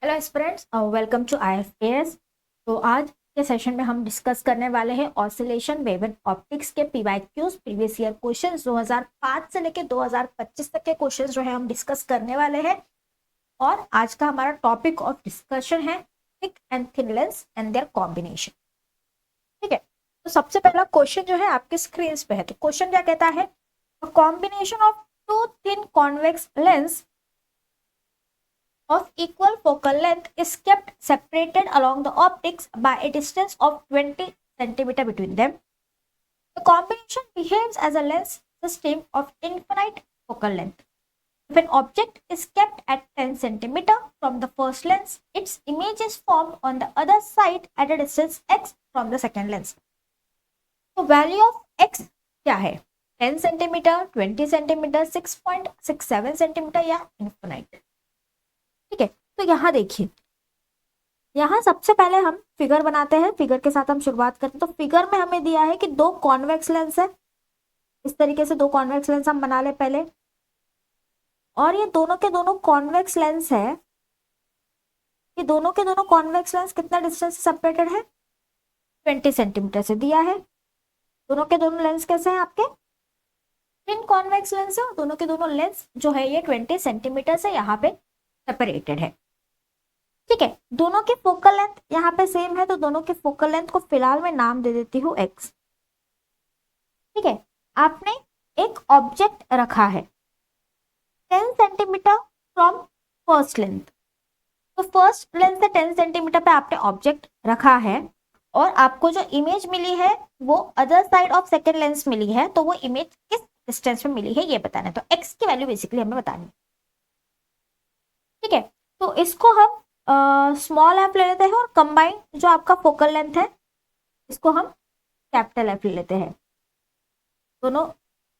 Hello aspirants, welcome to IFAS। तो आज के सेशन में हम डिस्कस करने वाले हैं ऑसिलेशन वेव एंड ऑप्टिक्स के PYQs प्रीवियस ईयर क्वेश्चंस 2005 से लेके 2025 तक के क्वेश्चंस जो है हम डिस्कस करने वाले हैं। और आज का हमारा टॉपिक ऑफ डिस्कशन है thick and thin lens and there combination. ठीक है, तो सबसे पहला क्वेश्चन जो है आपके स्क्रीन पे है। तो क्वेश्चन क्या कहता है? Combination of two thin convex lens of equal focal length is kept separated along the optics by a distance of 20 centimeter between them. The combination behaves as a lens system of infinite focal length. If an object is kept at 10 centimeter from the first lens, its image is formed on the other side at a distance x from the second lens. So value of x क्या है? 10 centimeter, 20 centimeter, 6.67 centimeter या infinite। ठीक है, तो यहाँ देखिए, यहाँ सबसे पहले हम फिगर बनाते हैं। फिगर के साथ हम शुरुआत करते हैं। तो फिगर में हमें दिया है कि दो कॉन्वेक्स लेंस है। इस तरीके से दो कॉन्वेक्स लेंस हम बना ले पहले, और ये दोनों के दोनों कॉन्वेक्स लेंस है। ये दोनों के दोनों कॉन्वेक्स लेंस कितना डिस्टेंस से सेपरेटेड है? 20 सेंटीमीटर से दिया है। दोनों के दोनों लेंस कैसे हैं आपके? थिन कॉन्वेक्स लेंस है, और दोनों के दोनों लेंस जो है ये 20 सेंटीमीटर से यहाँ पे सेपरेटेड है। ठीक है, दोनों की फोकल लेंथ यहाँ पे सेम है, तो दोनों की फोकल लेंथ को फिलहाल मैं नाम दे देती हूँ x। ठीक है, आपने एक ऑब्जेक्ट रखा है 10 सेंटीमीटर फ्रॉम फर्स्ट लेंथ। तो फर्स्ट लेंथ से 10 सेंटीमीटर पे आपने ऑब्जेक्ट रखा है, और आपको जो इमेज मिली है वो other side of second lens मिली है। तो वो इमेज किस डिस्टेंस में मिली है ये बताना है। तो x की वैल्यू बेसिकली हमें बतानी है। ठीक है, तो इसको हम स्मॉल एफ ले लेते हैं, और कंबाइन जो आपका फोकल लेंथ है इसको हम कैपिटल एफ ले लेते हैं। दोनों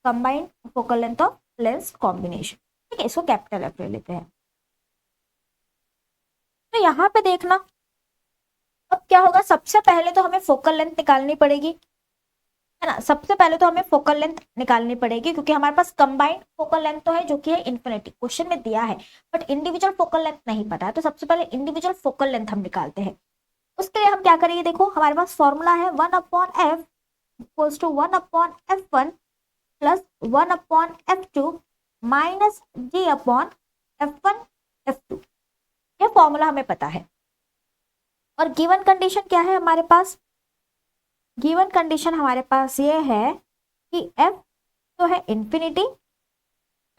combine focal length of lens combination. ठीक है, इसको कैपिटल एफ ले लेते हैं। तो यहाँ पे देखना, अब क्या होगा? सबसे पहले तो हमें फोकल लेंथ निकालनी पड़ेगी, है ना। सबसे पहले तो हमें फोकल लेंथ निकालनी पड़ेगी, क्योंकि हमारे पास कंबाइंड फोकल लेंथ तो है जो कि है इन्फिनिटी, क्वेश्चन में दिया है, बट इंडिविजुअल फोकल लेंथ नहीं पता है। तो सबसे पहले इंडिविजुअल फोकल लेंथ हम निकालते हैं। उसके लिए हम क्या करेंगे? देखो, हमारे पास फॉर्मूला है 1/f equals to 1/f1 plus 1/f2 minus g/f1f2। ये फॉर्मूला हमें पता है। और गिवन कंडीशन क्या है हमारे पास? गिवन कंडीशन हमारे पास ये है कि f तो है इंफिनिटी,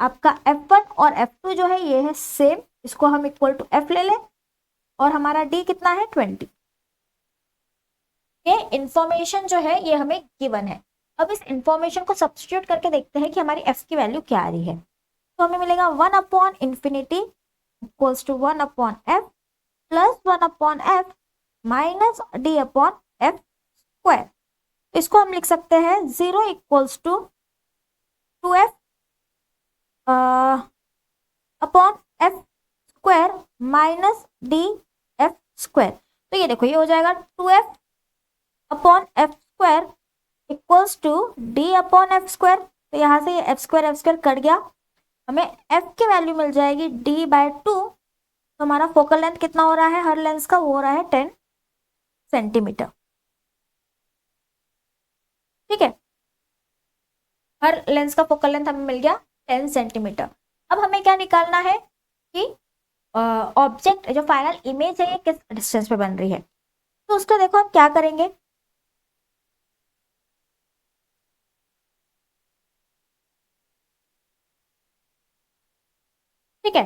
आपका f1 और f2 जो है ये है सेम, इसको हम इक्वल टू f ले लें, और हमारा d कितना है? 20। ये इंफॉर्मेशन जो है ये हमें गिवन है। अब इस इंफॉर्मेशन को सब्स्टिट्यूट करके देखते हैं कि हमारी f की वैल्यू क्या आ रही है। तो हमें मिलेगा 1/infinity equals to 1/f plus 1/f minus d/f square. इसको हम लिख सकते हैं 0 equals to 2f upon f square minus df square. तो ये देखो, ये हो जाएगा 2f upon f square equals to d/f square. तो यहाँ से ये f स्क्वायर कट गया, हमें f की वैल्यू मिल जाएगी d/2। तो हमारा फोकल लेंथ कितना हो रहा है हर लेंस का? वो हो रहा है 10 सेंटीमीटर। ठीक है, हर लेंस का फोकल लेंथ हमें मिल गया 10 सेंटीमीटर। अब हमें क्या निकालना है कि ऑब्जेक्ट जो फाइनल इमेज है ये किस डिस्टेंस पे बन रही है। तो उसको देखो हम क्या करेंगे। ठीक है,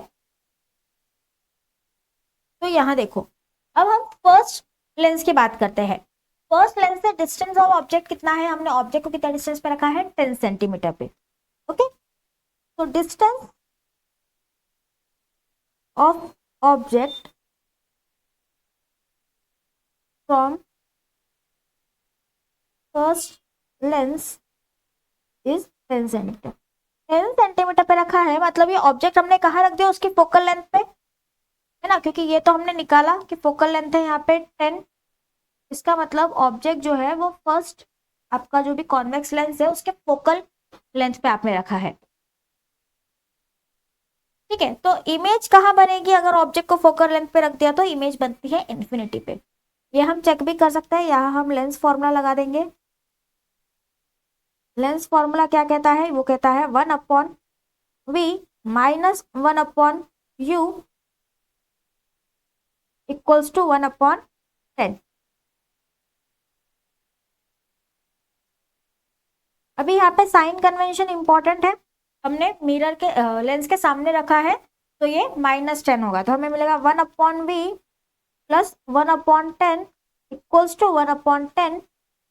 तो यहाँ देखो, अब हम फर्स्ट लेंस की बात करते हैं। फर्स्ट लेंस से डिस्टेंस ऑफ ऑब्जेक्ट कितना है? हमने ऑब्जेक्ट को कितना डिस्टेंस पे रखा है? 10 सेंटीमीटर पे। ओके, तो distance of object from first lens is 10 centimetre. 10 centimetre पे रखा है, मतलब ये ऑब्जेक्ट हमने कहाँ रख दिया? उसकी फोकल लेंथ पे, है ना, क्योंकि ये तो हमने निकाला कि फोकल लेंथ है यहाँ पे 10। इसका मतलब ऑब्जेक्ट जो है वो फर्स्ट आपका जो भी कॉन्वेक्स लेंस है उसके फोकल लेंथ पे आपने रखा है। ठीक है, तो इमेज कहाँ बनेगी? अगर ऑब्जेक्ट को फोकल लेंथ पे रख दिया तो इमेज बनती है इन्फिनिटी पे। ये हम चेक भी कर सकते हैं, यहाँ हम लेंस फॉर्मूला लगा देंगे। लेंस फॉर्मूला क्या कहता है? वो कहता है 1/v minus 1/u equals to 1/10। अभी यहाँ पे साइन कन्वेंशन इंपॉर्टेंट है। हमने मिरर के लेंस के सामने रखा है तो ये -10 होगा, तो हमें मिलेगा 1/v प्लस 1/10 इक्वल्स टू 1/10।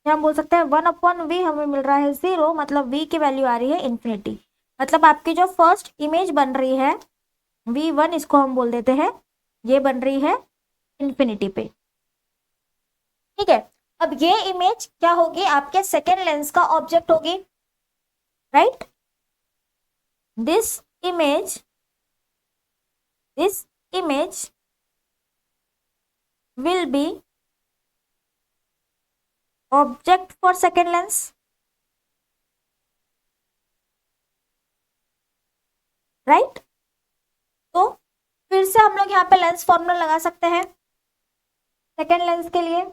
हम बोल सकते हैं 1/v हमें मिल रहा है 0, मतलब v की वैल्यू आ रही है इन्फिनिटी। मतलब आपकी जो फर्स्ट इमेज बन रही है v1, इसको हम बोल देते हैं, ये बन रही है इन्फिनिटी पे। ठीक है, अब ये इमेज क्या होगी? आपके सेकेंड लेंस का ऑब्जेक्ट होगी, right? This image will be object for second lens, right? तो फिर से हम लोग यहाँ पे लेंस फॉर्मूला लगा सकते हैं सेकेंड लेंस के लिए।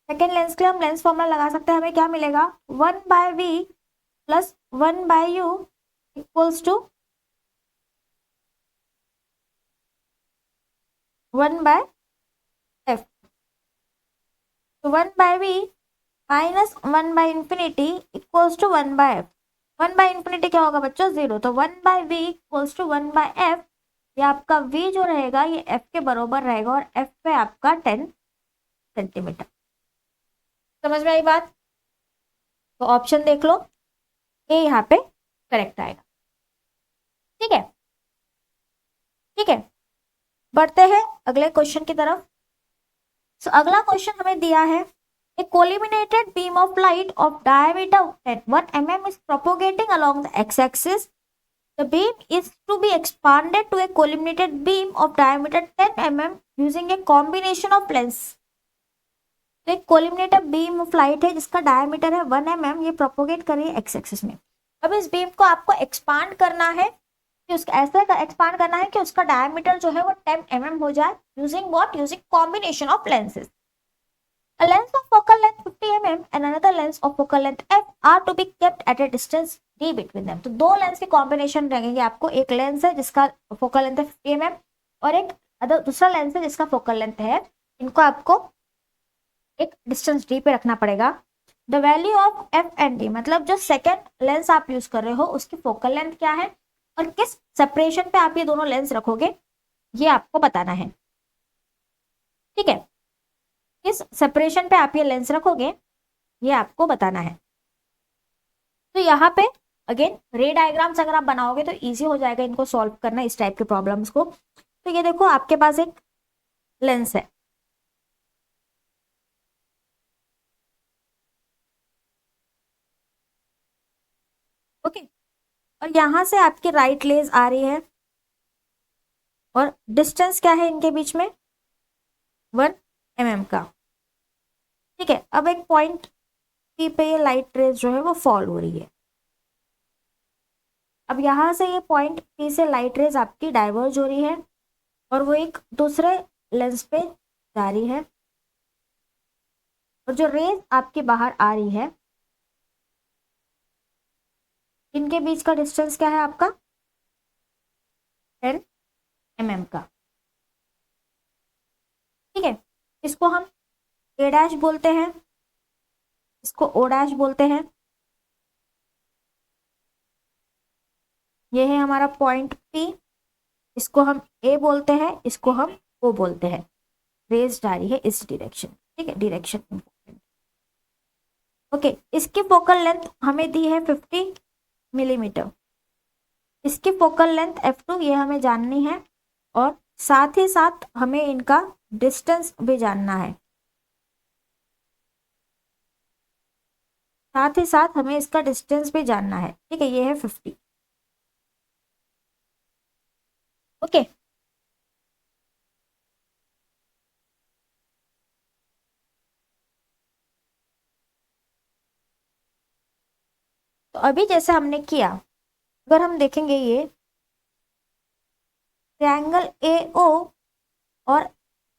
सेकेंड लेंस के लिए हम लेंस फॉर्मूला लगा सकते हैं, हमें क्या मिलेगा? 1/v plus 1/u equals to 1/f। तो 1/v माइनस 1/इंफिनिटी इक्वल्स टू 1/f। 1/इंफिनिटी क्या होगा बच्चों? 0। तो 1/v इक्वल्स टू 1/f। ये आपका v जो रहेगा ये f के बराबर रहेगा और f पे आपका 10 सेंटीमीटर। समझ में आई बात? तो ऑप्शन देख लो, ये यहाँ पे करेक्ट आएगा। ठीक है, ठीक है, बढ़ते हैं अगले क्वेश्चन की तरफ। अगला क्वेश्चन हमें दिया है, a collimated beam of light of diameter 1 mm is propagating along the x-axis. The beam is to be expanded to a collimated beam of diameter 10 mm using a combination of lens. तो एक कोलिमिनेटेड beam of light है जिसका diameter है 1 mm, ये propagate कर रही है x axis में। अब इस बीम को आपको एक्सपांड करना है कि उसका ऐसे एक्सपांड करना है कि उसका डायमीटर जो है वो 10 mm हो जाए, using what? Using combination of lenses. A lens of focal length 50 mm and another lens of focal length f are to be kept at a distance d between them. तो दो lens के combination लगेंगे आपको। एक lens है जिसका focal length है 50 mm और एक दूसरा लेंस है जिसका फोकल लेंथ है, इनको आपको एक डिस्टेंस d पे रखना पड़ेगा। The value of f and d, मतलब जो सेकेंड लेंस आप यूज कर रहे हो उसकी फोकल लेंथ क्या है और किस सेपरेशन पे आप ये दोनों लेंस रखोगे, ये आपको बताना है। ठीक है, किस सेपरेशन पे आप ये लेंस रखोगे ये आपको बताना है। तो यहाँ पे अगेन रे डायग्राम्स अगर आप बनाओगे तो इजी हो जाएगा इनको सॉल्व करना, इस टाइप के प्रॉब्लम्स को। तो ये देखो आपके पास एक लेंस है, ओके, और यहाँ से आपकी राइट लेज आ रही है और डिस्टेंस क्या है इनके बीच में? 1 mm का। ठीक है, अब एक पॉइंट पी पे ये लाइट रेज जो है वो फॉल हो रही है। अब यहाँ से ये पॉइंट पी से लाइट रेज आपकी डाइवर्ज हो रही है और वो एक दूसरे लेंस पे जा रही है, और जो रेज आपके बाहर आ रही है इनके बीच का डिस्टेंस क्या है आपका? 10 mm का। ठीक है, इसको हम ए डैश बोलते हैं, इसको ओ डैश बोलते हैं। ये है हमारा पॉइंट पी, इसको हम ए बोलते हैं, इसको हम ओ बोलते हैं। रेज जा रही है इस डायरेक्शन। ठीक है, डायरेक्शन इंपॉर्टेंट। ओके, इसकी फोकल लेंथ हमें दी है 50 मिलीमीटर। इसकी फोकल लेंथ f2 ये हमें जाननी है और साथ ही साथ हमें इनका डिस्टेंस भी जानना है, साथ ही साथ हमें इसका डिस्टेंस भी जानना है। ठीक है, ये है 50। ओके, तो अभी जैसे हमने किया, अगर हम देखेंगे ये ट्रायंगल ए ओ और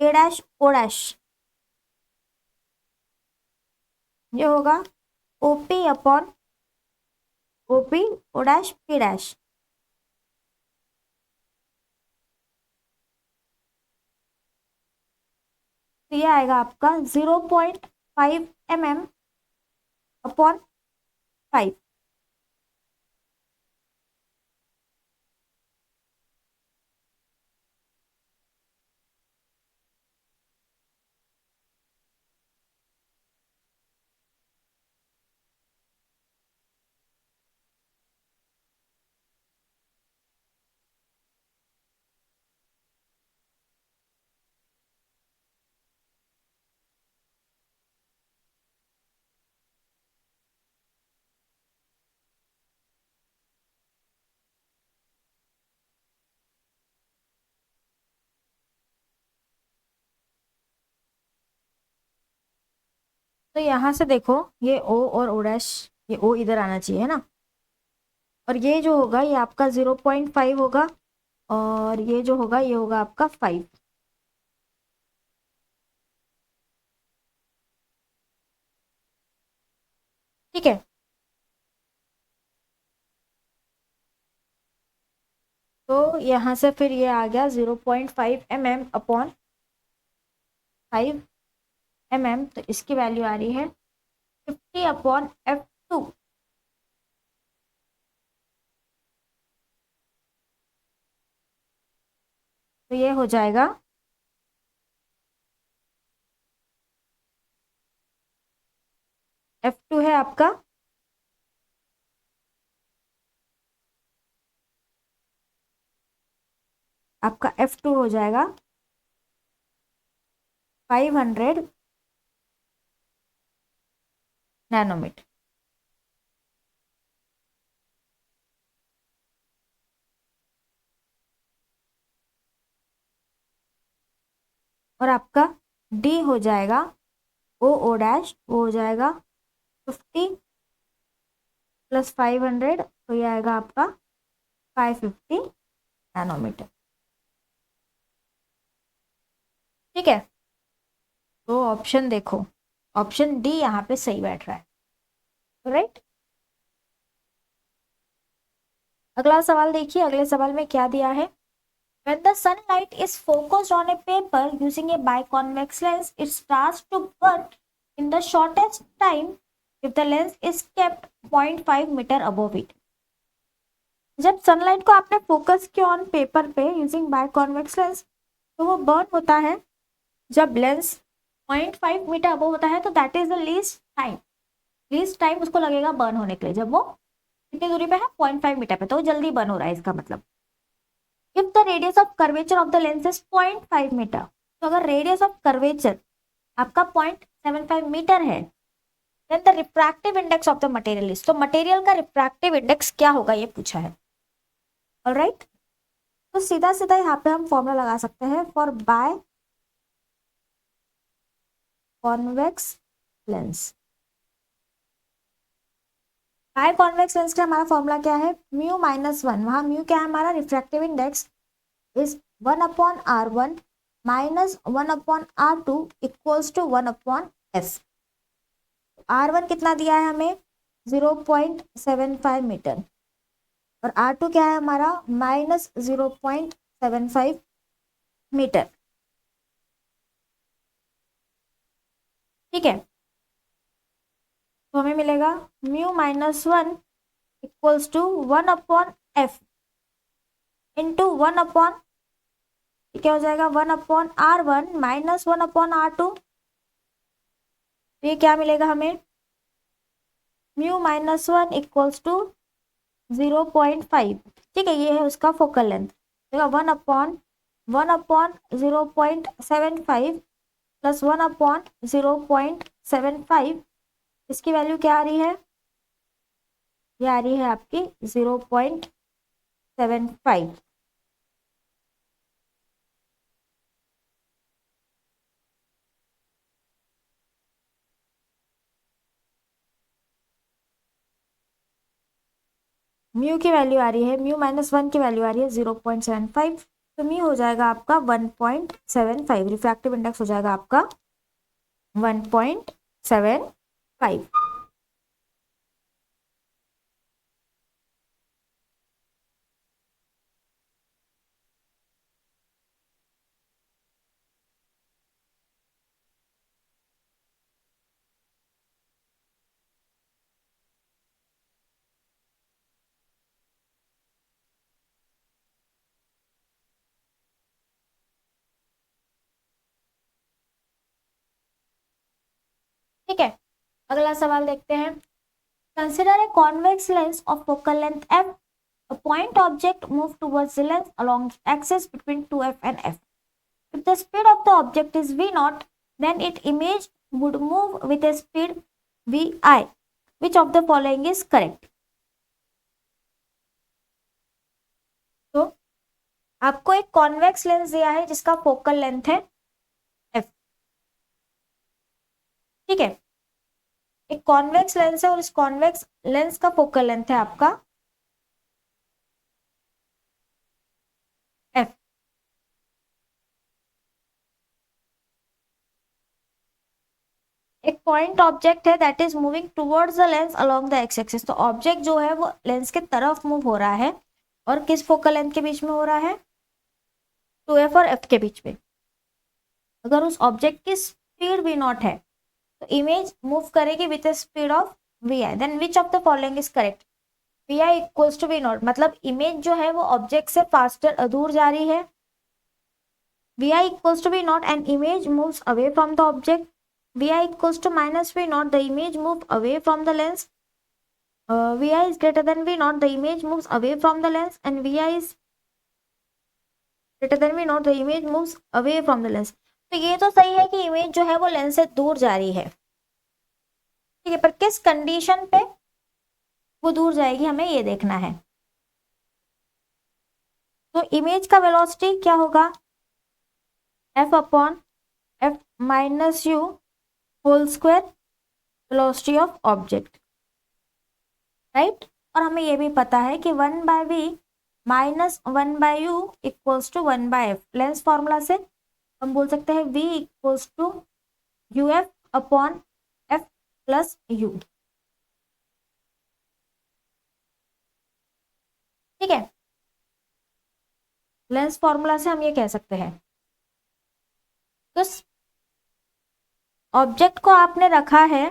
ए डैश ओ डैश, ये होगा OP upon OP O dash P dash. तो ये आएगा आपका 0.5 mm अपॉन 5। तो यहाँ से देखो ये ओ और ओ डैश, ये ओ इधर आना चाहिए है ना, और ये जो होगा ये आपका 0.5 होगा, और ये जो होगा ये होगा आपका 5। ठीक है, तो यहाँ से फिर ये आ गया 0.5 mm अपॉन 5 mm, तो इसकी वैल्यू आ रही है 50 अपॉन F2। तो ये हो जाएगा F2 है आपका F2 हो जाएगा 500 नैनोमीटर। और आपका D हो जाएगा ओ ओ डैश, वो हो जाएगा 50 प्लस 500, तो ये आएगा आपका 550 नैनोमीटर। ठीक है, तो ऑप्शन देखो, ऑप्शन डी यहाँ पे सही बैठ रहा है, राइट। अगला सवाल देखिए, अगले सवाल में क्या दिया है। When the sunlight is focused on a paper using a biconvex lens, it starts to burn in the shortest time if the lens is kept 0.5 metre above it। जब सनलाइट को आपने फोकस किया ऑन पेपर पे using biconvex lens, तो वो burn होता है जब लेंस 0.5 मीटर अबव होता है, तो that is the least time उसको लगेगा बर्न होने के लिए, जब वो कितनी दूरी पे है 0.5 मीटर पे, तो वो जल्दी बर्न हो रहा है इसका मतलब। If the radius of curvature of the lens is 0.5 metre, तो अगर रेडियस ऑफ कर्वेचर आपका 0.75 मीटर है, then the refractive index of the material is, तो मटेरियल का रिफ्रैक्टिव इंडेक्स क्या होगा ये पूछा है। ऑलराइट, तो सीधा सीधा यहाँ पे हम फॉर्मूला लगा सकते हैं for biconvex lens. Biconvex lens का हमारा फॉर्मूला क्या है, म्यू माइनस वन, वहाँ म्यू क्या है हमारा refractive index, is 1/R1 minus 1/R2 equals to 1/S। R1 कितना दिया है हमें 0.75 मीटर, और R2 क्या है हमारा -0.75 मीटर। ठीक है, तो हमें मिलेगा mu minus one equals to 1/F into 1/, क्या हो जाएगा 1/R1 माइनस 1/R2। तो ये क्या मिलेगा हमें, mu minus one equals to 0.5। ठीक है, ये है उसका फोकल लेंथ, देखा 1/1/0.75 प्लस 1/0.75, इसकी वैल्यू क्या आ रही है, ये आ रही है आपकी 0.75। म्यू की वैल्यू आ रही है, म्यू -1 की वैल्यू आ रही है 0.75, तो म्यू हो जाएगा आपका 1.75, रिफ्रैक्टिव इंडेक्स हो जाएगा आपका 1.75। ठीक है, अगला सवाल देखते हैं। Consider a convex lens of focal length f. A point object move towards the lens along the axis between 2f and f. If the speed of the object is v naught, then its image would move with a speed vi. Which of the following is correct? तो आपको एक convex lens दिया है जिसका focal length है f. ठीक है, एक कॉन्वेक्स लेंस है और इस कॉन्वेक्स लेंस का फोकल लेंथ है आपका f. एक पॉइंट ऑब्जेक्ट है that is moving towards the lens along the x axis, तो ऑब्जेक्ट जो है वो लेंस के तरफ मूव हो रहा है और किस फोकल लेंथ के बीच में हो रहा है, 2f और f के बीच में। अगर उस ऑब्जेक्ट की स्पीड v नॉट है तो इमेज मूव करेगी with speed of vi, then which of the following is correct. vi equals to v naught, मतलब इमेज जो है वो ऑब्जेक्ट से फास्टर दूर जा रही है, vi equals to v naught and image moves away from the object. Vi equals to minus v naught, the image moves away from the lens. Vi is greater than v naught, the image moves away from the lens, and vi is greater than v naught, the image moves away from the lens. तो ये तो सही है कि image जो है वो lens से दूर जा रही है, ठीक है, पर किस कंडीशन पे वो दूर जाएगी हमें ये देखना है। तो इमेज का वेलोसिटी क्या होगा, f upon f minus u whole square velocity of object, right. और हमें ये भी पता है कि 1/v minus 1/u equals to 1/f। Lens formula से हम बोल सकते हैं v equals to uf upon f plus u। ठीक है, लेंस फॉर्मूला से हम ये कह सकते हैं। तो ऑब्जेक्ट को आपने रखा है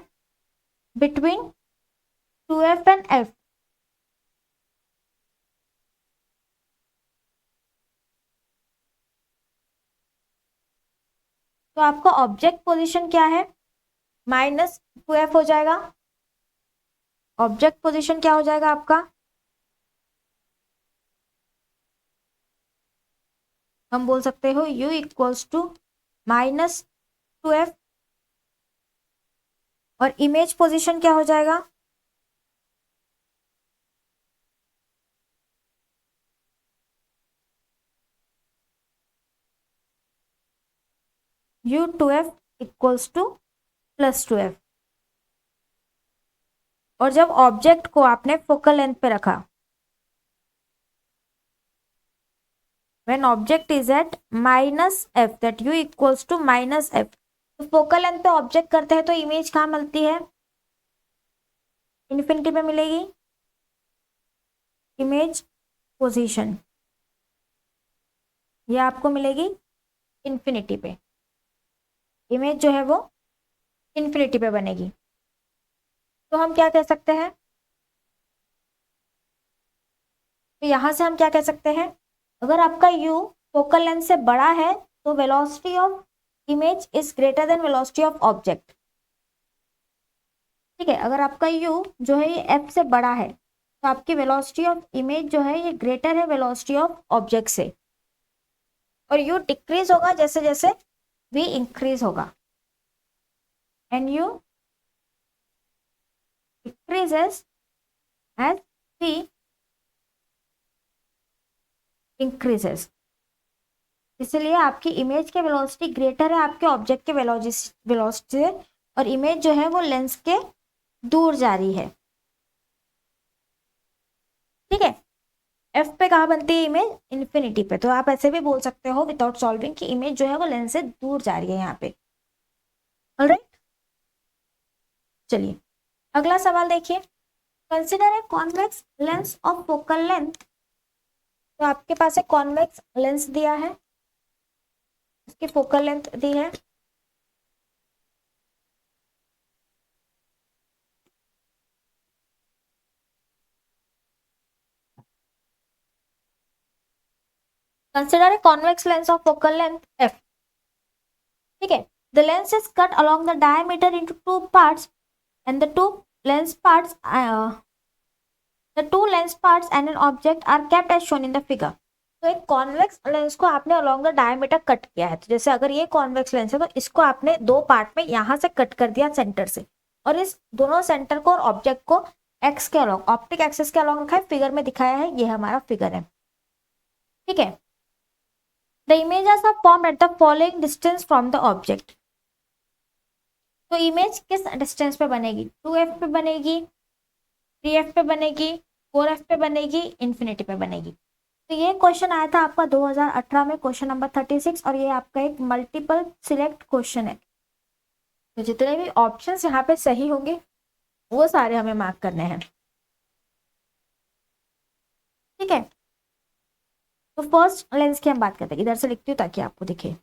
बिटवीन 2f एंड f, तो आपका ऑब्जेक्ट पोजीशन क्या है, -2f हो जाएगा। ऑब्जेक्ट पोजीशन क्या हो जाएगा आपका, हम बोल सकते हो u इक्वल्स टू -2f, और इमेज पोजीशन क्या हो जाएगा, u2f इक्वल्स टू +2f। और जब ऑब्जेक्ट को आपने फोकल लेंथ पे रखा, when object is at -f, that u equals to -f, तो फोकल लेंथ पे ऑब्जेक्ट करते हैं तो इमेज कहाँ मिलती है, इन्फिनिटी पे मिलेगी। इमेज पोजीशन ये आपको मिलेगी इन्फिनिटी पे, इमेज जो है वो इन्फिनिटी पे बनेगी। तो हम क्या कह सकते हैं, तो यहां से हम क्या कह सकते हैं, अगर आपका u फोकल लेंथ से बड़ा है तो velocity of image is greater than velocity of object. ठीक है, अगर आपका u जो है ये f से बड़ा है तो आपकी वेलोसिटी ऑफ इमेज जो है ये ग्रेटर है वेलोसिटी ऑफ ऑब्जेक्ट से, और u डिक्रीज होगा जैसे जैसे v इंक्रीज होगा, and u decreases as v increases. इसलिए आपकी इमेज के वेलोसिटी ग्रेटर है आपके ऑब्जेक्ट के वेलोसिटी से, और इमेज जो है वो लेंस के दूर जा रही है। ठीक है। एफ पे कहाँ बनती है इमेज, इन्फिनिटी पे। तो आप ऐसे भी बोल सकते हो विदाउट सॉल्विंग कि इमेज जो है वो लेंस से दूर जा रही है यहाँ पे। ऑलराइट, चलिए अगला सवाल देखिए। Consider a convex lens of focal length. तो आपके पास एक कॉन्वेक्स लेंस दिया है, इसकी फोकल लेंथ दी है। Consider a convex lens of focal length F. ठीक है, the lens is cut along the diameter into two parts and the lens parts the two lens parts and an object are kept as shown in the figure। तो एक convex lens को आपने along the diameter cut किया है। तो जैसे अगर ये कॉन्वेक्स लेंस है तो इसको आपने दो पार्ट में यहाँ से कट कर दिया सेंटर से, और इस दोनों सेंटर को और ऑब्जेक्ट को एक्स के अलोंग, ऑप्टिक एक्सिस के अलोंग रखा है, फिगर में दिखाया है, ये हमारा फिगर है। ठीक है, the images are formed at the following distance from the object. तो इमेज किस डिस्टेंस पे बनेगी, 2f पे बनेगी, 3f पे बनेगी, 4f पे बनेगी, इन्फिनिटी पे बनेगी। तो ये क्वेश्चन आया था आपका 2018 में, क्वेश्चन नंबर 36, और ये आपका एक मल्टीपल सिलेक्ट क्वेश्चन है। तो जितने भी ऑप्शंस यहाँ पे सही होंगे वो सारे हमें मार्क करने हैं। ठीक है, तो फर्स्ट लेंस की हम बात करते हैं, इधर से लिखती हूँ ताकि आपको दिखे।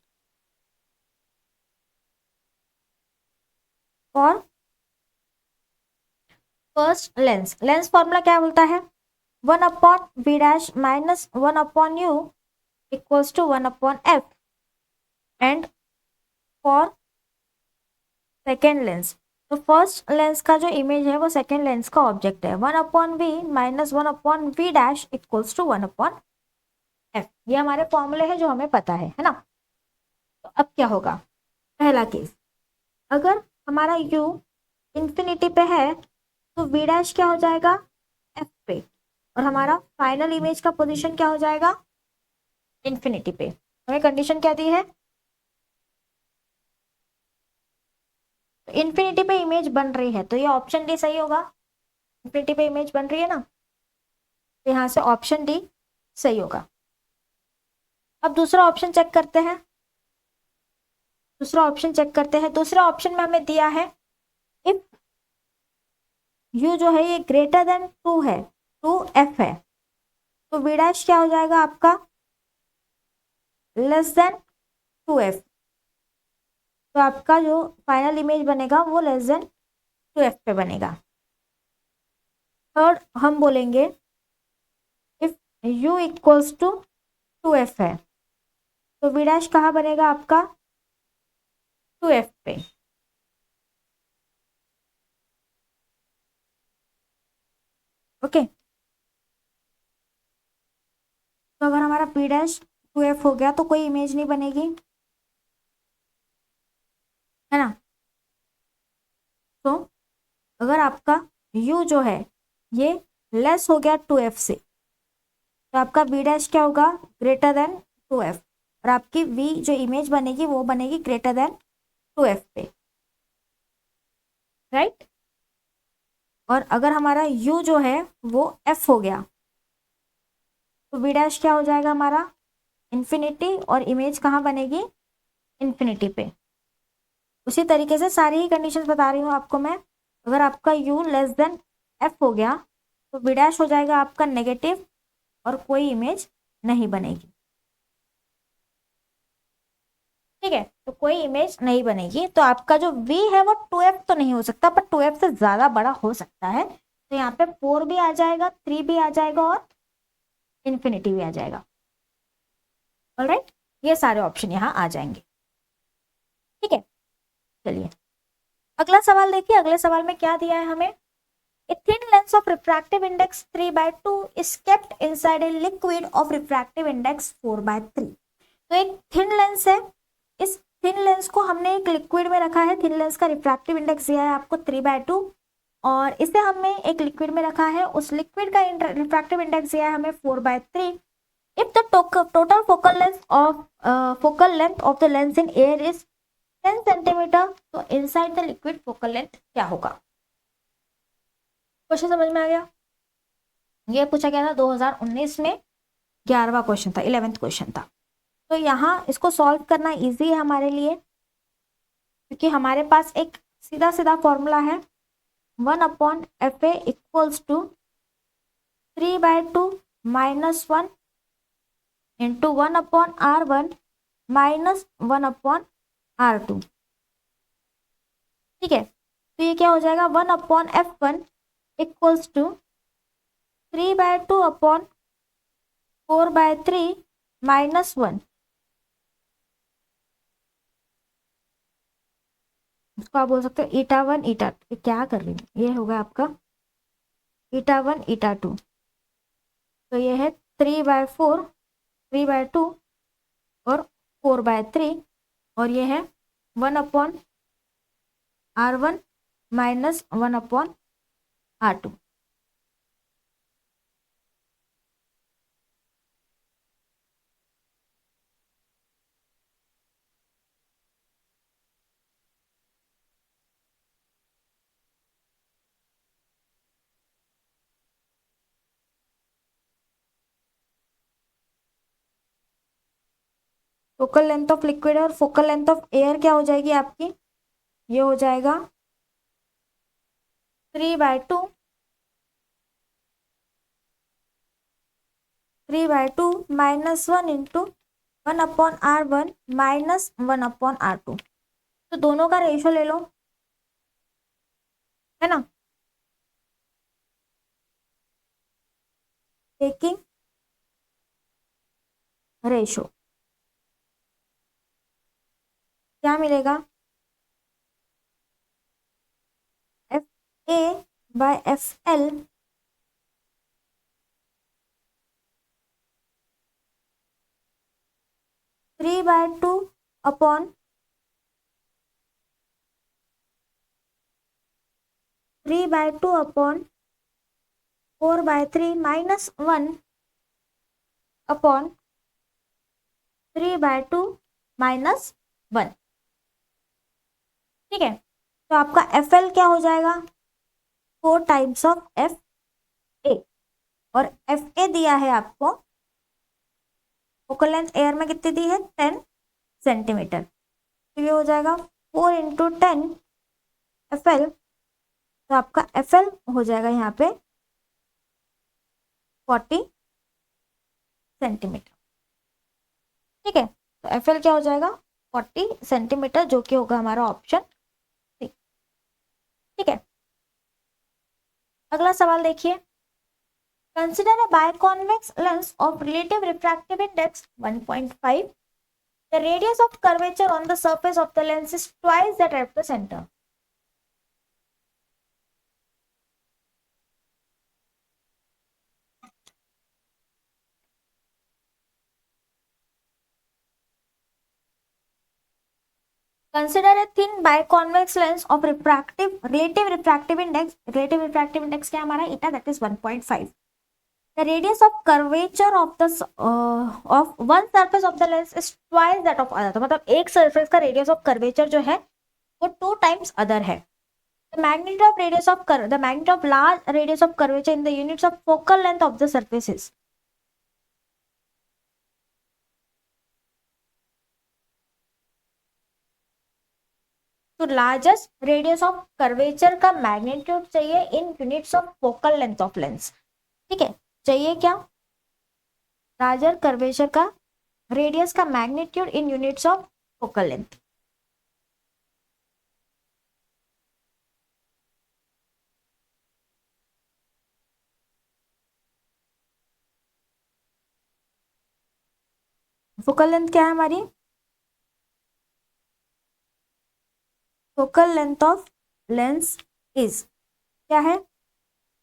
For first lens, lens formula क्या बोलता है, 1/v' minus 1/u equals to 1/f। And for second lens, तो फर्स्ट लेंस का जो इमेज है वो सेकेंड लेंस का ऑब्जेक्ट है, 1/v minus 1/v' equals to 1/f। ये हमारे फॉर्मूले हैं जो हमें पता है ना। तो अब क्या होगा, पहला केस, अगर हमारा u इंफिनिटी पे है तो v' क्या हो जाएगा, f पे, और हमारा फाइनल इमेज का पोजीशन क्या हो जाएगा, इंफिनिटी पे। हमें कंडीशन क्या दी है, तो इंफिनिटी पे इमेज बन रही है, तो ये ऑप्शन डी सही होगा। इंफिनिटी पे इमेज बन रही है ना, तो यहाँ से ऑप्शन डी सही होगा। अब दूसरा ऑप्शन चेक करते हैं, दूसरा ऑप्शन में हमें दिया है इफ u जो है ये ग्रेटर देन 2 है, 2f है, तो v' क्या हो जाएगा आपका, लेस देन 2f। तो आपका जो फाइनल इमेज बनेगा वो लेस देन 2f पे बनेगा। थर्ड हम बोलेंगे if u equals to 2f है, तो v' कहाँ बनेगा आपका, 2f पे। ओके, तो अगर हमारा v' 2f हो गया तो कोई इमेज नहीं बनेगी, है ना। तो अगर आपका u जो है ये लेस हो गया 2f से, तो आपका v' क्या होगा, ग्रेटर देन 2f, और आपकी v जो इमेज बनेगी वो बनेगी ग्रेटर देन 2f पे, राइट। और अगर हमारा u जो है वो f हो गया तो v' क्या हो जाएगा हमारा, इन्फिनिटी, और इमेज कहाँ बनेगी, इन्फिनिटी पे। उसी तरीके से सारी ही कंडीशंस बता रही हूँ आपको मैं। अगर आपका u लेस देन f हो गया तो v' हो जाएगा आपका नेगेटिव और कोई इमेज नहीं बनेगी। ठीक है, तो कोई इमेज नहीं बनेगी। तो आपका जो v है वो 2f तो नहीं हो सकता, पर 2f से ज्यादा बड़ा हो सकता है। तो यहाँ पे 4 भी आ जाएगा, 3 भी आ जाएगा, और इन्फिनिटी भी आ जाएगा। ऑलराइट, ये सारे ऑप्शन यहाँ आ जाएंगे। ठीक है, चलिए अगला सवाल देखिए। अगले सवाल में क्या दिया है हमें, A thin lens of refractive index 3/2 is kept inside a liquid of refractive index 4/3। तो एक थिन लेंस है, इस थिन लेंस को हमने एक लिक्विड में रखा है। थिन लेंस का रिफ्रैक्टिव इंडेक्स दिया है आपको 3/2, और इसे हमने एक लिक्विड में रखा है, उस लिक्विड का रिफ्रैक्टिव इंडेक्स दिया है हमें 4/3। If the total focal length of the lens in air is 10 centimetre, तो inside the liquid focal length क्या होगा। क्वेश्चन समझ में आ गया, ये पूछा गया था 2019 में, 11वां क्वेश्चन था, 11th क्वेश्चन था। तो यहाँ इसको सॉल्व करना इजी है हमारे लिए, क्योंकि हमारे पास एक सीधा सीधा फॉर्मूला है, 1/FA equals to 3/2 -1 into 1/R1 minus 1/R2। ठीक है, तो ये क्या हो जाएगा, 1/F1 इक्वल्स टू 3/2/4/3 -1। इसको आप बोल सकते हो ईटा 1 ईटा, क्या कर रही हूँ, ये होगा आपका ईटा 1 ईटा 2। तो ये है 3/4 3/2 और 4/3, और ये है 1/R1 minus 1/R2। Focal length of liquid और फोकल लेंथ ऑफ एयर क्या हो जाएगी आपकी, ये हो जाएगा 3/2 -1 इंटू 1/R1 माइनस 1/R2। तो दोनों का रेशो ले लो, है ना, टेकिंग रेशो क्या मिलेगा, FA/FL 3/2 अपॉन 4/3 माइनस 1 अपॉन 3/2 -1। ठीक है, तो आपका FL क्या हो जाएगा, 4 टाइम्स ऑफ FA, और FA दिया है आपको, फोकल लेंथ एयर में कितनी दी है, 10 सेंटीमीटर। तो ये हो जाएगा 4 इंटू 10 FL, तो आपका FL हो जाएगा यहाँ पे 40 सेंटीमीटर। ठीक है, तो FL क्या हो जाएगा, 40 सेंटीमीटर, जो कि होगा हमारा ऑप्शन सी। ठीक है, अगला सवाल देखिए, consider a biconvex lens of relative refractive index 1.5, the radius of curvature on the surface of the lens is twice that at the center. Consider a thin biconvex lens of relative refractive index. Relative refractive index क्या हमारा eta, that is 1.5. The radius of curvature of the of one surface of the lens is twice that of other. तो मतलब एक surface का radius of curvature जो है वो 2 times other है. The magnitude of large radius of curvature in the units of focal length of the surfaces. तो largest radius of curvature का मैग्नीट्यूड चाहिए in units of focal length of lens. ठीक है, चाहिए क्या, लार्जर कर्वेचर का radius का magnitude in units of focal length. Focal length क्या है हमारी, focal length of lens is क्या है,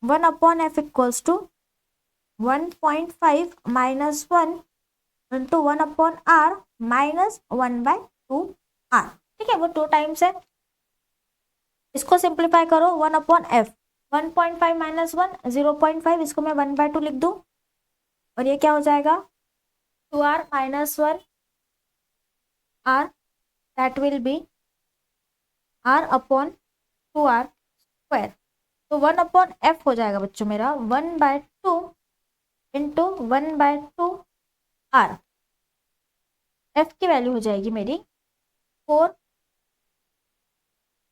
1/F equals to 1.5 minus 1 into 1/R minus 1/2R। ठीक है, वो 2 टाइम्स है, इसको सिंप्लीफाई करो, 1/F 1.5 माइनस 1 0.5, इसको मैं 1/2 लिख दूं, और ये क्या हो जाएगा 2R minus 1R, that will be R/2R square. तो 1/F हो जाएगा बच्चों मेरा 1/2 इंटू 1/2 आर। एफ की वैल्यू हो जाएगी मेरी 4,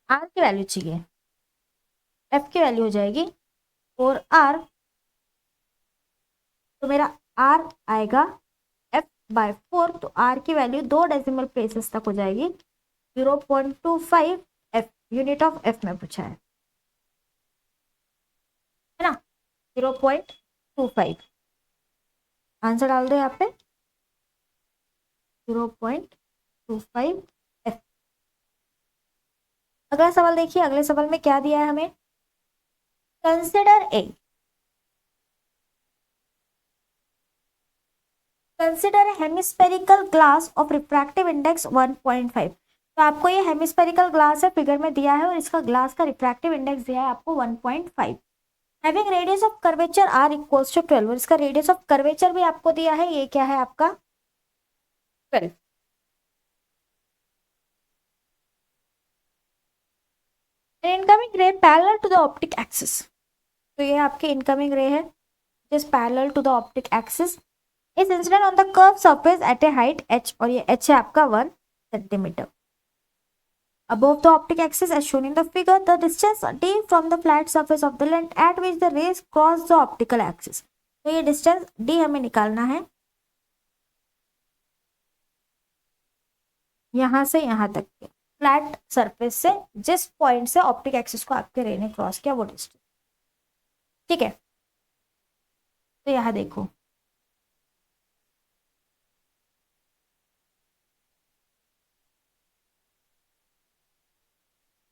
आर की वैल्यू चाहिए, एफ की वैल्यू हो जाएगी 4 आर, तो मेरा आर आएगा f/4, तो आर की वैल्यू 2 डेसिमल प्लेसेस तक हो जाएगी, 0.25 एफ, यूनिट ऑफ एफ में पूछा है ना, 0.25। आंसर डाल दो यहाँ पे 0.25 एफ। अगला सवाल देखिए, अगले सवाल में क्या दिया है हमें, consider a, consider hemispherical glass of refractive index 1.5। तो आपको ये हेमिस्फेरिकल ग्लास है, फिगर में दिया है, और इसका ग्लास का रिफ्रैक्टिव इंडेक्स दिया है आपको 1.5। Having radius of curvature R equals to 12, और इसका रेडियस ऑफ कर्वेचर भी आपको दिया है, ये क्या है आपका 12। Incoming ray parallel to the optic axis, तो ये आपकी इनकमिंग रे है जिस parallel to the optic axis is incident on the curve surface at a height h, और ये h है आपका 1 centimetre above the optic axis as shown in the figure. The distance d from the flat surface of the lens at which the rays cross the optical axis, तो ये distance d हमें निकालना है यहाँ से यहाँ तक के फ्लैट सरफेस से, जिस पॉइंट से ऑप्टिक एक्सिस को आपके रे ने क्रॉस किया वो डिस्टेंस, ठीक है। तो यहाँ देखो,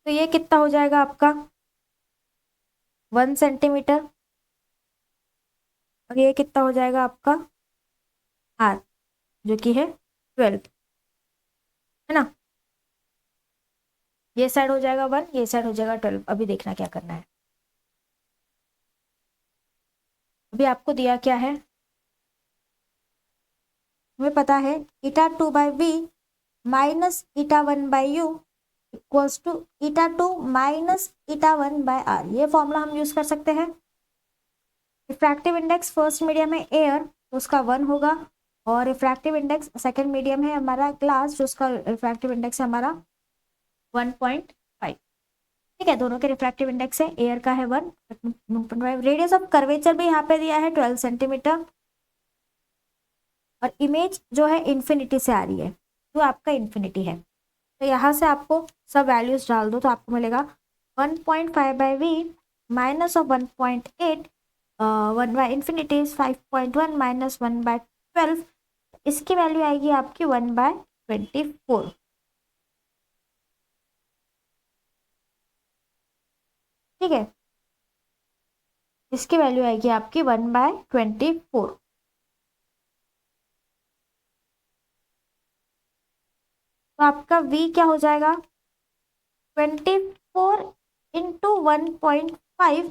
तो ये कितना हो जाएगा आपका 1 सेंटीमीटर, और ये कितना हो जाएगा आपका r, जो कि है 12, है ना। ये साइड हो जाएगा 1, ये साइड हो जाएगा 12। अभी देखना क्या करना है, अभी आपको दिया क्या है, हमें पता है η2/v minus η1/u equals to η2 minus η1/r। ये फॉर्मूला हम यूज कर सकते हैं। रिफ्रैक्टिव इंडेक्स फर्स्ट मीडियम है एयर, तो उसका 1 होगा, और रिफ्रैक्टिव इंडेक्स सेकंड मीडियम है हमारा ग्लास, जो उसका रिफ्रैक्टिव इंडेक्स है हमारा 1.5। ठीक है, दोनों के रिफ्रैक्टिव इंडेक्स है, एयर का है 1.5। रेडियस ऑफ कर्वेचर भी यहाँ पे दिया है 12 सेंटीमीटर, और इमेज जो है इन्फिनिटी से आ रही है, तो आपका इन्फिनिटी है, तो यहाँ से आपको सब वैल्यूज डाल दो, तो आपको मिलेगा 1.5/v माइनस ऑफ 1.8, 1/इंफिनिटी इज 5.1 माइनस 1/12, इसकी वैल्यू आएगी आपकी 1/24। ठीक है, इसकी वैल्यू आएगी आपकी 1/24। तो आपका v क्या हो जाएगा 24 इंटू 1.5,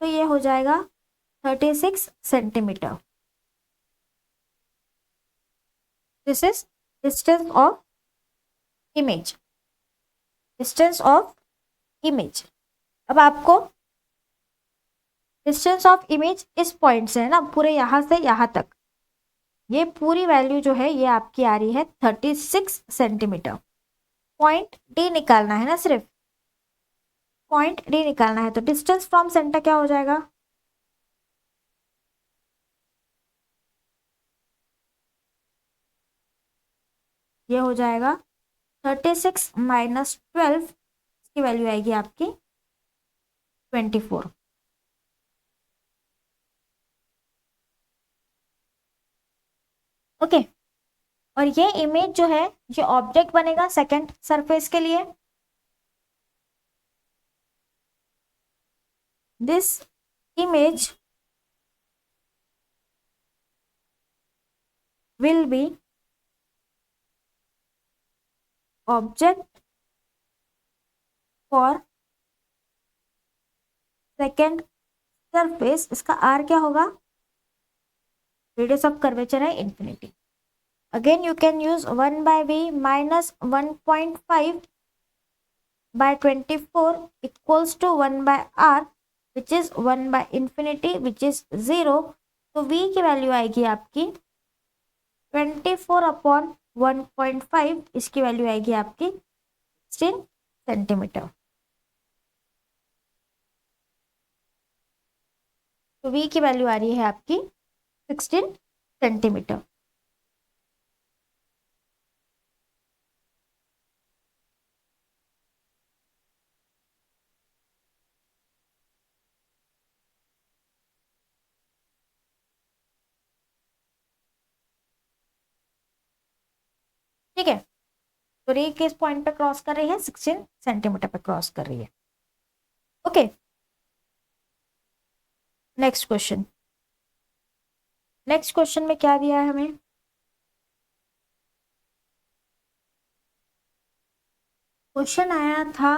तो ये हो जाएगा 36 centimetre. This is distance of image, distance of image. अब आपको डिस्टेंस ऑफ इमेज इस पॉइंट से है ना, पूरे यहाँ से यहाँ तक, ये पूरी वैल्यू जो है ये आपकी आ रही है 36 सेंटीमीटर। पॉइंट डी निकालना है ना, सिर्फ पॉइंट डी निकालना है, तो डिस्टेंस फ्रॉम सेंटर क्या हो जाएगा, ये हो जाएगा 36 माइनस 12, इसकी वैल्यू आएगी आपकी 24। ओके, और ये इमेज जो है ये ऑब्जेक्ट बनेगा सेकंड सरफेस के लिए। This image will be object for second surface, इसका r क्या होगा, रेडियस ऑफ कर्वेचर है infinity. Again you can use 1/v minus 1.5/24 equals to 1/r, which is 1/infinity which is 0, तो v की value आएगी आपकी 24/1.5, इसकी वैल्यू आएगी आपकी 16 सेंटीमीटर। तो v की वैल्यू आ रही है आपकी 16 सेंटीमीटर। ठीक है, तो रे किस पॉइंट पे क्रॉस कर रही है, 16 सेंटीमीटर पे क्रॉस कर रही है। Okay, next question. Next question में क्या दिया है हमें, क्वेश्चन आया था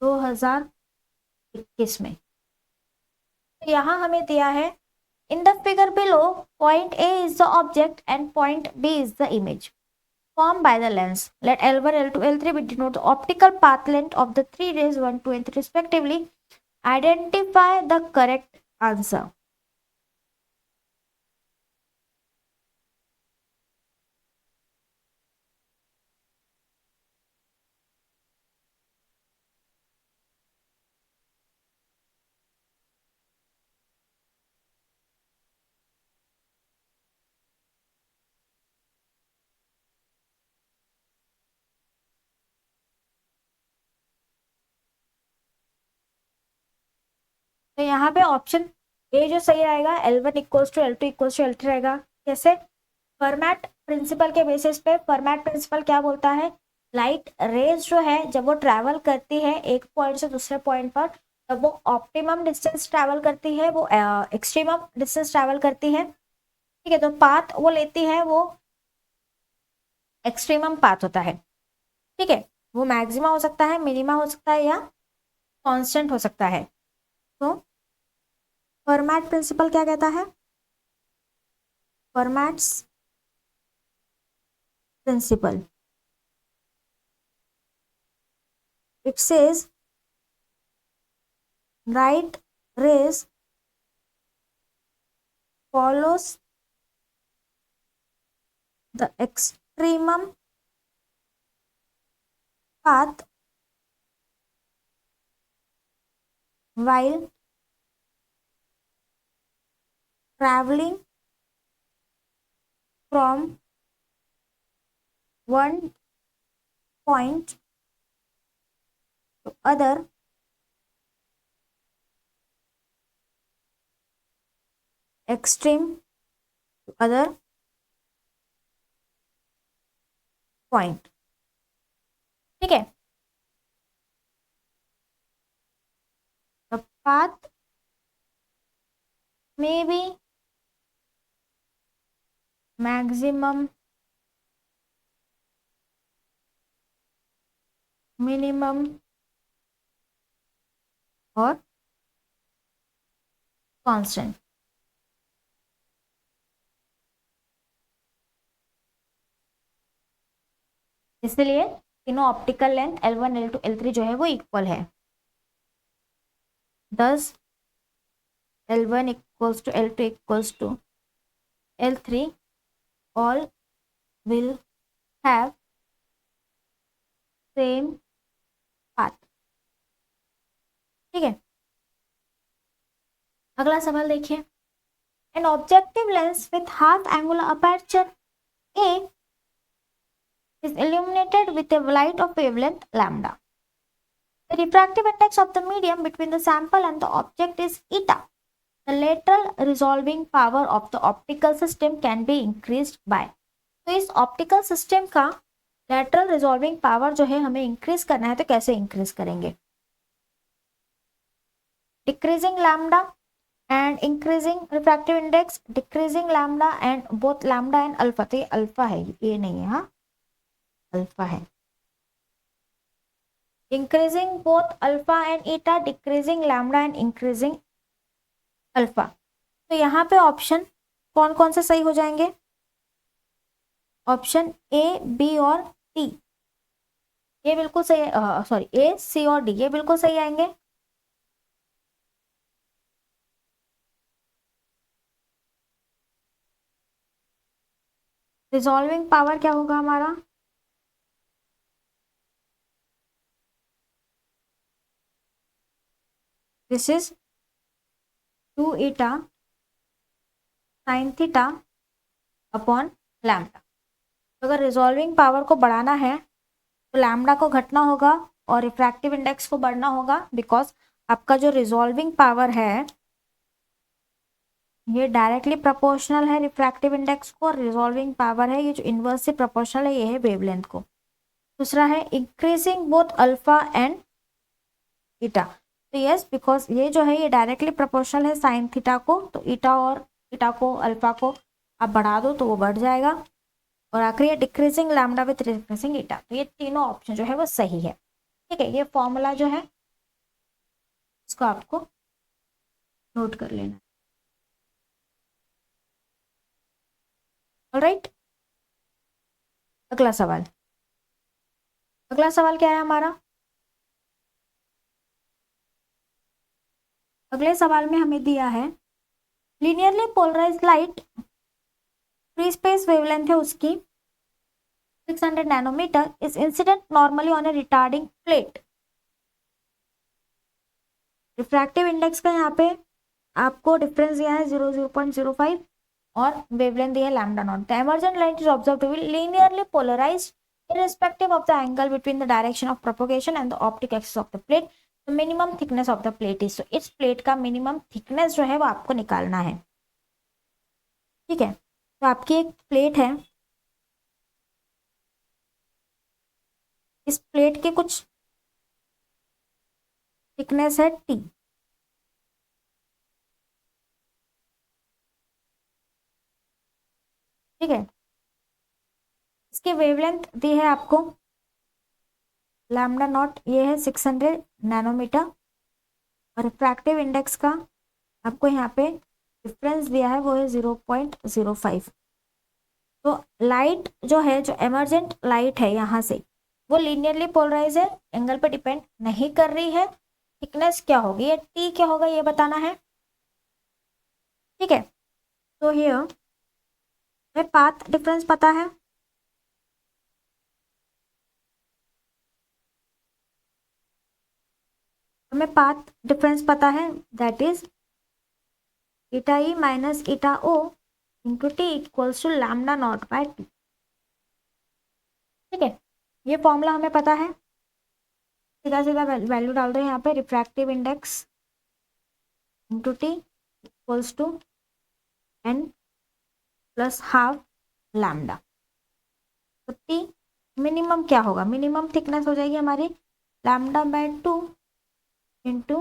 2021 में। तो यहाँ हमें दिया है in the figure below point A is the object and point B is the image formed by the lens. Let L1, L2, L3 be denote the optical path length of the three rays 1, 2 and 3 respectively. Identify the correct answer. तो यहाँ पे option A जो सही रहेगा, L1 equals to L2 equals to L3 रहेगा। कैसे, format principal के basis पे। फॉर्मेट प्रिंसिपल क्या बोलता है, लाइट रेज जो है जब वो ट्रैवल करती है एक पॉइंट से दूसरे पॉइंट पर, तब वो ऑप्टिमम डिस्टेंस ट्रैवल करती है, वो एक्सट्रीमम डिस्टेंस ट्रैवल करती है। ठीक है, तो पाथ वो लेती है वो एक्सट्रीमम पाथ होता है। ठीक है, वो मैक्सिमा हो सकता है, मिनिमा हो सकता है या कांस्टेंट हो सकता है। तो फॉर्मेट प्रिंसिपल क्या कहता है, formats principal, it says light rays follows the extremum path while traveling from one point to other extreme to other point। ठीक है, the path may be maximum, minimum और constant। इसलिए तीनों optical length L1, L2, L3 जो है वो equal है। thus L1 equals to L2 equals to L3 all will have same path। ठीक है, अगला सवाल देखिए, an objective lens with half angular aperture A is illuminated with a light of wavelength lambda. The refractive index of the medium between the sample and the object is eta. The lateral resolving power of the optical system can be increased by। तो इस optical system का lateral resolving power जो है हमें increase करना है, तो कैसे इंक्रीज करेंगे, decreasing lambda and increasing refractive index, decreasing lambda and both lambda and alpha. तो ये अल्फा है, ये नहीं है, हाँ अल्फा है। Increasing both alpha and eta, decreasing lambda and increasing alpha. तो यहाँ पे ऑप्शन कौन कौन से सही हो जाएंगे, ऑप्शन ए, बी और डी ये बिल्कुल सही, सॉरी ए, सी और डी ये बिल्कुल सही आएंगे। रिजॉल्विंग पावर क्या होगा हमारा, this is 2 eta sin theta upon lambda. अगर रिजॉल्विंग पावर को बढ़ाना है तो लैम्डा को घटना होगा और रिफ्रैक्टिव इंडेक्स को बढ़ना होगा, बिकॉज आपका जो रिजॉल्विंग पावर है ये डायरेक्टली प्रोपोर्शनल है रिफ्रैक्टिव इंडेक्स को, और रिजॉल्विंग पावर है ये जो इन्वर्सली प्रोपोर्शनल है ये है वेवलेंथ को। दूसरा है इंक्रीजिंग बोथ अल्फा एंड ईटा। तो यस, बिकॉज ये जो है ये डायरेक्टली प्रोपोर्शनल है साइन थीटा को, तो ईटा और ईटा को अल्फा को आप बढ़ा दो तो वो बढ़ जाएगा। और आखिरी है डिक्रीजिंग लैम्डा विथ डिक्रीजिंग ईटा। तो ये तीनों ऑप्शन जो है वो सही है। ठीक है, ये फॉर्मूला जो है इसको आपको नोट कर लेना। ऑलराइट, अगला सवाल। अगला सवाल क्या है हमारा, अगले सवाल में हमें दिया है linearly polarised light, free space wavelength है उसकी 600 nanometre, is incident normally on a retarding plate. Refractive index का यहाँ पे आपको डिफरेंस दिया है 0.05 और वेवलेंथ दिया है lambda naught. The emergent light is observe to be linearly polarised irrespective of the angle between the direction of propagation and the optic axis of the plate, the minimum thickness of the plate is, so इस plate का minimum thickness जो है वो आपको निकालना है। ठीक है, तो आपकी एक प्लेट है, इस प्लेट के कुछ थिकनेस है टी। ठीक है, इसकी वेवलेंथ दी है आपको लैम्डा नॉट, ये है 600 नैनोमीटर, और रिफ्रैक्टिव इंडेक्स का आपको यहाँ पे डिफरेंस दिया है वो है 0.05। तो लाइट जो है, जो एमर्जेंट लाइट है यहाँ से, वो लीनियरली पोलराइज है, एंगल पे डिपेंड नहीं कर रही है। थिकनेस क्या होगी, ये टी क्या होगा ये बताना है। ठीक है, तो हियर हमें पाथ डिफरेंस पता है, हमें पाथ डिफरेंस पता है, that is eta E minus eta O into T equals to lambda naught by 2। ठीक है, ये फॉर्मूला हमें पता है, सीधा सीधा वैल्यू डाल दो यहाँ पे, refractive index into T equals to N plus half lambda. तो टी मिनिमम क्या होगा, मिनिमम थिकनेस हो जाएगी हमारी lambda by 2 into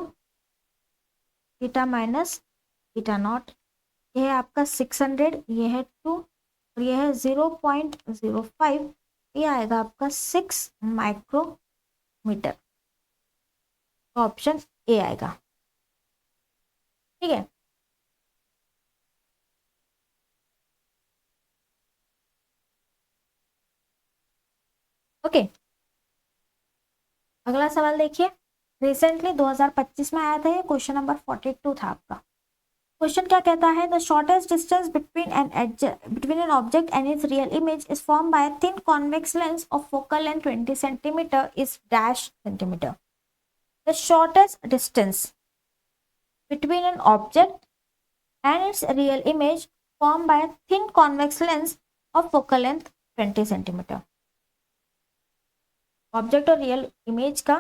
eta minus eta naught. ये है आपका 600, ये है 2 और ये है 0.05, ये आएगा आपका 6 माइक्रोमीटर। ऑप्शन ए आएगा। ठीक है, ओके। अगला सवाल देखिए, रिसेंटली 2025 में आया था, ये क्वेश्चन नंबर 42 था आपका। क्वेश्चन क्या कहता है, the shortest distance between an object and it's real image is form by thin convex lens of focal length 20 centimetre is dash centimetre. The shortest distance between an object and its real image formed by a thin convex lens of focal length 20 centimetre. Object और real image का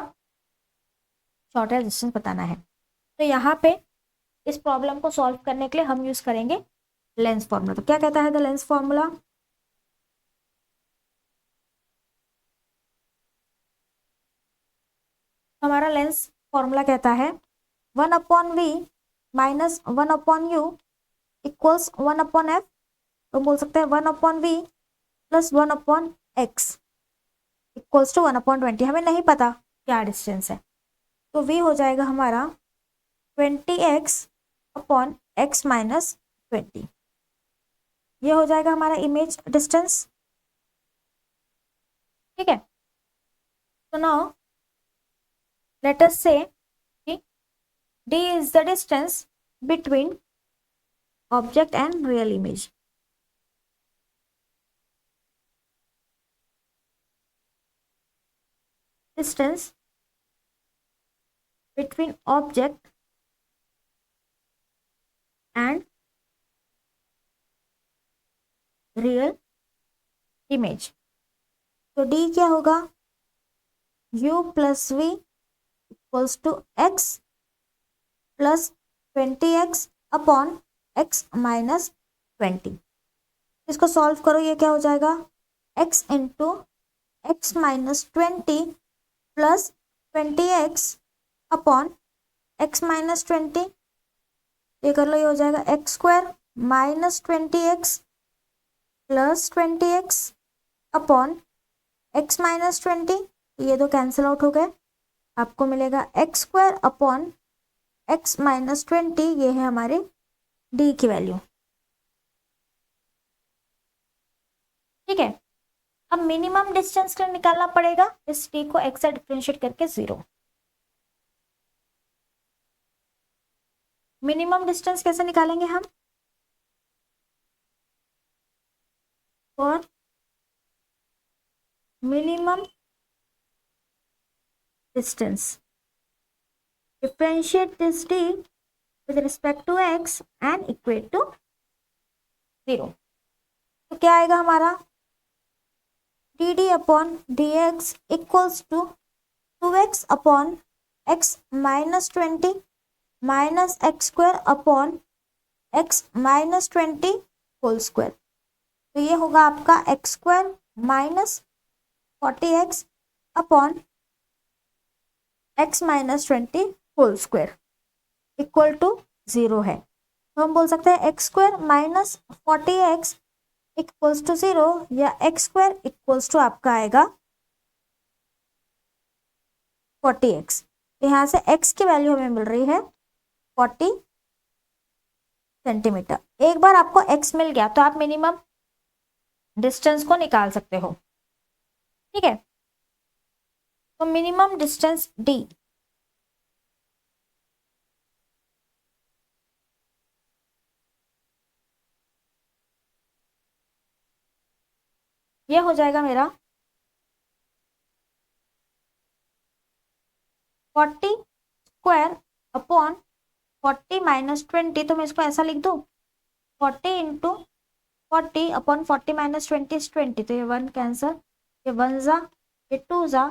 shortest distance बताना है। तो यहाँ पे इस problem को solve करने के लिए हम यूज करेंगे लेंस फॉर्मूला। तो क्या कहता है द लेंस फॉर्मूला, हमारा लेंस फॉर्मूला कहता है 1/v minus 1/u equals 1/f। तो बोल सकते हैं 1/v plus 1/x equals to 1/20। हमें नहीं पता क्या डिस्टेंस है, तो v हो जाएगा हमारा 20x अपॉन x माइनस 20। ये हो जाएगा हमारा इमेज डिस्टेंस। ठीक है, तो नाउ लेट अस से d is the distance between object and real image। distance between object and real image. तो d क्या होगा, u plus v equals to x plus 20x upon x minus 20. इसको solve करो, ये क्या हो जाएगा, x into X minus 20 plus 20x upon x minus 20. ये कर लो, ये हो जाएगा X square minus 20x plus 20x upon x minus 20. ये दो कैंसिल आउट हो गए, आपको मिलेगा X square upon x minus 20. ये है हमारे d की वैल्यू. ठीक है, अब मिनिमम डिस्टेंस निकालना पड़ेगा इस d को x से डिफरेंशिएट करके 0. मिनिमम डिस्टेंस कैसे निकालेंगे हम, for minimum distance differentiate this d with respect to x and equate to 0. तो क्या आएगा हमारा, dd upon dx equals to 2x upon x minus 20 minus X square upon x minus 20 whole square. तो ये होगा आपका X square minus 40x upon x minus 20 whole square equal to 0 है. तो हम बोल सकते हैं X square minus 40x equals to 0 या एक्स स्क्वायर इक्वल्स टू आपका आएगा 40x. तो यहाँ से x की वैल्यू हमें मिल रही है 40 सेंटीमीटर. एक बार आपको x मिल गया तो आप मिनिमम डिस्टेंस को निकाल सकते हो. ठीक है, तो मिनिमम डिस्टेंस d ये हो जाएगा मेरा 40 स्क्वायर अपॉन 40 माइनस 20. तो मैं इसको ऐसा लिख दूँ, 40 इंटू 40 अपॉन 40 माइनस 20 इज 20. तो ये 1 कैंसर, ये 1 जा, ये 2 जा,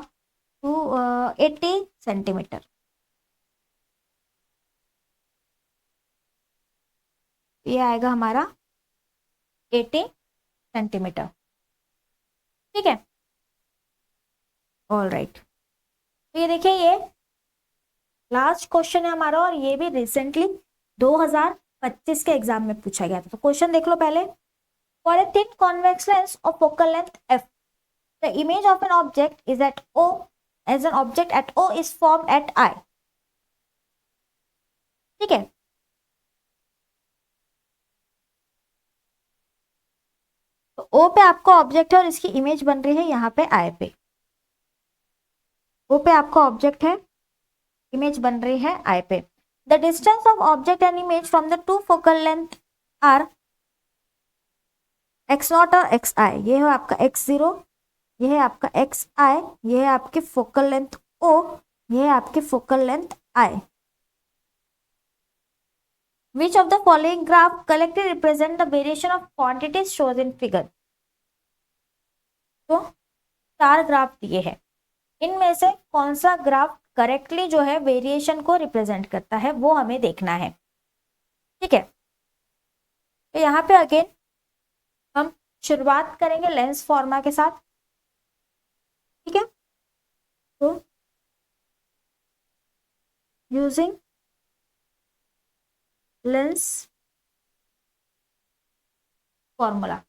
80 सेंटीमीटर. ये आएगा हमारा 80 सेंटीमीटर. ठीक है, ऑल राइट. तो ये देखिए, ये लास्ट क्वेश्चन है हमारा और ये भी रिसेंटली 2025 के एग्जाम में पूछा गया था. तो क्वेश्चन देख लो पहले. For a thin convex lens of focal length f, the image of an object is at O as an object at O is formed at I. ठीक है, तो O पे आपका ऑब्जेक्ट है और इसकी इमेज बन रही है यहाँ पे I पे. O पे आपका ऑब्जेक्ट है, इमेज बन रही है I पे. The distance of object and image from the two focal length are x0 और xi. ये है आपका x0, ये है आपका xi, ये है आपकी फोकल लेंथ O, ये है आपकी focal length I. Which of the following graph collectively represent the variation of quantities shown in figure? तो 4 ग्राफ दिए हैं, इनमें से कौन सा ग्राफ करेक्टली जो है वेरिएशन को रिप्रेजेंट करता है वो हमें देखना है. ठीक है, तो यहाँ पे अगेन हम शुरुआत करेंगे लेंस फॉर्मा के साथ. ठीक है, तो using lens formula.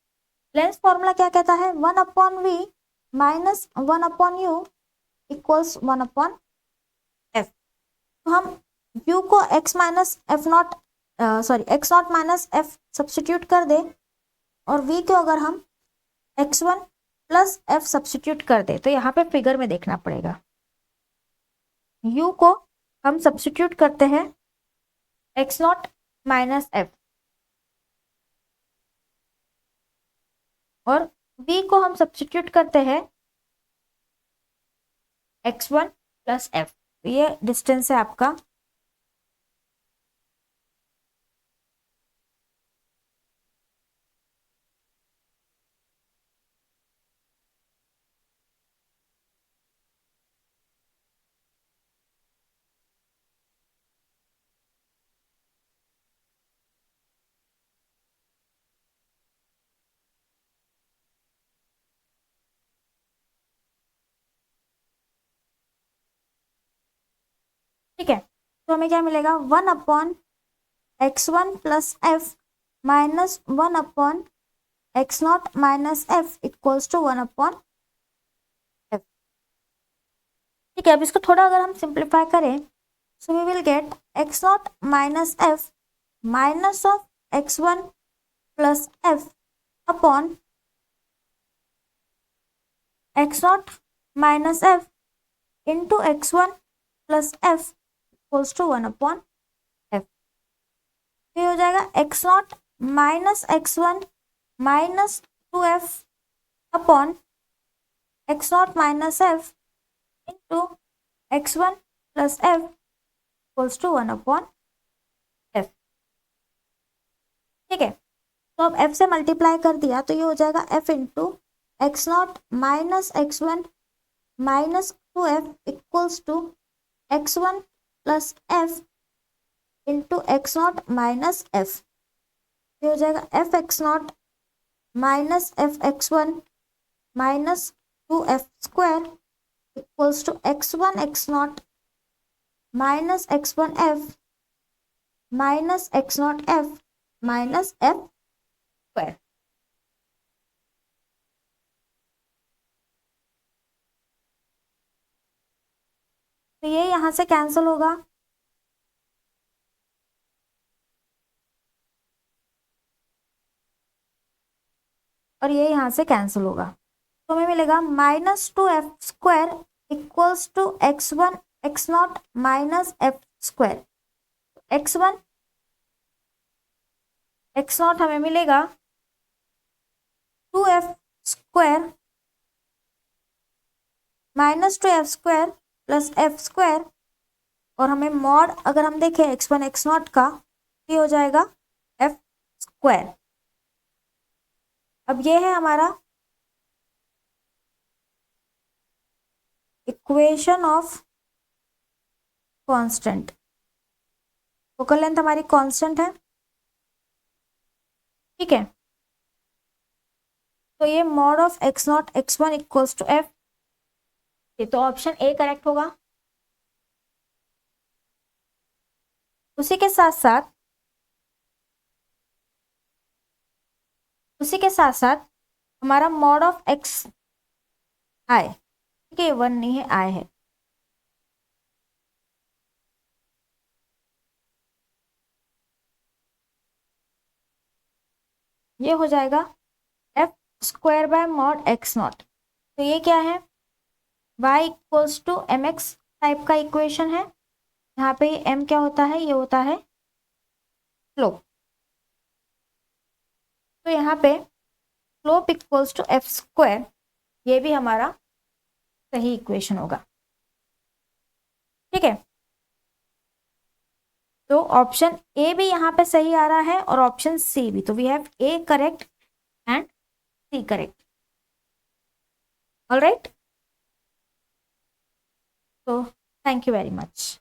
Lens formula क्या कहता है, 1 upon V minus 1 upon U equals 1 upon F. तो हम u को x minus F naught X naught minus F substitute कर दे और v को अगर हम x1 प्लस एफ सब्सटीट्यूट कर दे. तो यहाँ पे फिगर में देखना पड़ेगा, u को हम सब्सटीट्यूट करते हैं एक्स नॉट माइनस एफ और v को हम सब्सटीट्यूट करते हैं x1 प्लस f, ये डिस्टेंस है आपका। ठीक है, तो हमें क्या मिलेगा, 1/x1 plus F minus 1/x0 minus F equals to 1/f। ठीक है, अब इसको थोड़ा अगर हम सिंप्लीफाई करें, so we will get x0 minus F minus of x1 plus F upon x0 minus F into x1 plus F equals to 1/f। ये हो जाएगा x0 minus x1 minus 2f upon x0 minus f into x1 plus f equals to 1/f। ठीक है, तो अब f से multiply कर दिया तो ये हो जाएगा f into x0 minus x1 minus 2f equals to x1 plus f into x0 minus f। ये हो जाएगा f x0 minus f x1 minus 2f square equals to x1 x0 minus x1 f minus x0 f minus f square. तो ये यहां से cancel होगा, और ये यहां से कैंसिल होगा, तो हमें मिलेगा -2f square equals to x1 x0 minus f square. x1 x0 हमें मिलेगा 2f square minus 2f square plus f square, और हमें मॉड अगर हम देखें x1 x0 का, ये हो जाएगा f स्क्वायर। अब ये है हमारा equation of constant. Focal length हमारी कांस्टेंट है। ठीक है, तो ये mod of x0 x1 equals to f, ये तो ऑप्शन ए करेक्ट होगा। उसी के साथ साथ हमारा मॉड ऑफ x आई, ठीक है, 1 नहीं है, आई है। ये हो जाएगा f square by mod x0। तो ये क्या है, y equals to mx type का इक्वेशन है। यहाँ पे m क्या होता है, ये होता है स्लोप। तो यहाँ पे slope equals to f square, ये भी हमारा सही इक्वेशन होगा। ठीक है, तो ऑप्शन ए भी यहाँ पे सही आ रहा है और ऑप्शन सी भी, तो we have A correct and C correct. All right, तो थैंक यू वेरी मच।